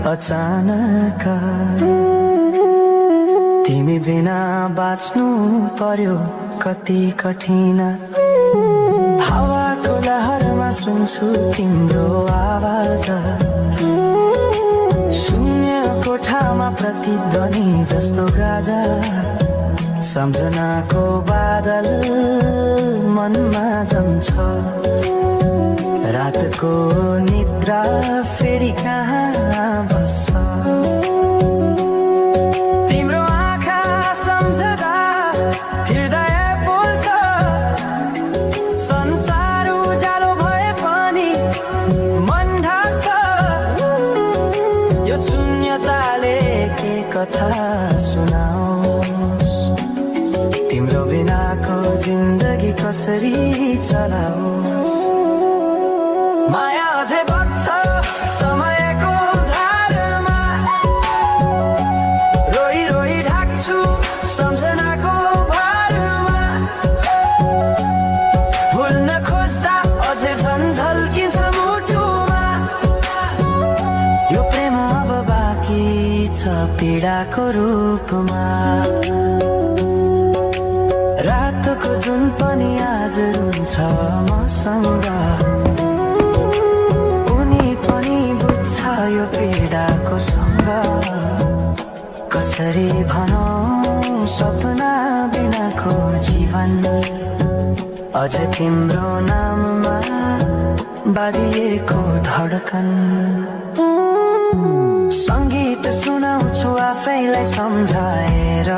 अचानक तिमी बिना बाँच्नु पर्यो कति कठिन। हावाको लहरमा सुन्छु तिम्रो आवाज, शून्य कोठामा प्रतिध्वनि जस्तो गाजा। सम्झनाको बादल मनमा जम्छ, रातको निद्रा फेरि कहाँ बस्छ। तिम्रो आँखा सम्झदा हृदय बोल्छ, संसार उज्यालो भए पनि मन ढाक्छ। यो शून्यताले के कथा सुनाओस्, तिम्रो बिनाको जिन्दगी कसरी चलाओस्। माया अझै बग्छ समयको धारमा, रोई रोई ढाक्छु सम्झनाको भारमा। भुल्न खोज्दा अझै झन् झल्किन्छ मुटुमा। यो प्रेम अब बाँकी छ पीडाको रूपमा। रातको जुन पनि आज रुन्छ मसँग, यो पीडाको सँग। कसरी भनौं सपना बिनाको जीवन, अझ तिम्रो नाममा बाँधिएको धडकन। सङ्गीत सुनाउँछु आफैलाई सम्झाएर,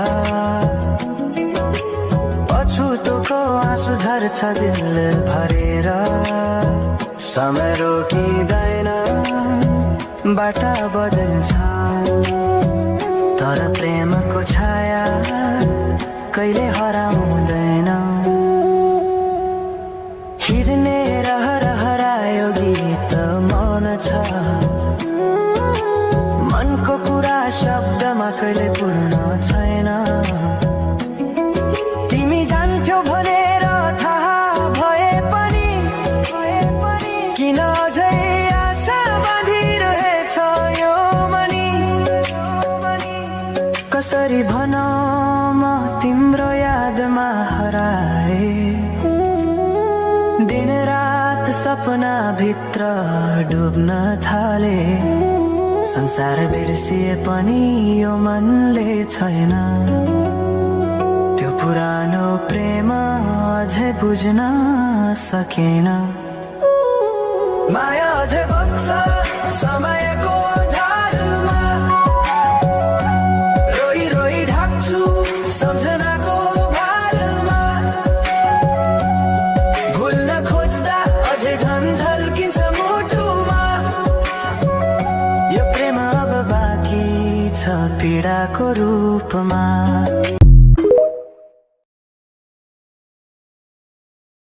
पछुतोको आँसु झर्छ दिल भरेर। समय रोकिँदैन बाटा बदल्छ, तर प्रेमको छाया कहिले हराउँदैन। हिँड्ने हरायो गीत मन छ, मनको कुरा शब्दमा कहिले पूर्ण छैन। तिमी जान्थ्यौ भनेर थाहा भए पनि किन अझै कसरी भनौं म तिम्रो यादमा हराए। दिन रात सपना भित्र डुब्न थाले, संसार बिर्सिए पनि यो मनले छैन। त्यो पुरानो प्रेम अझै बुझ्न सकेन। माया अझै बग्छ समयको धारमा, सम्झनाको भारमा। भुल्न खोज्दा अझै झन् झल्किन्छ मुटुमा। यो प्रेम अब बाँकी छ पीडाको रूपमा।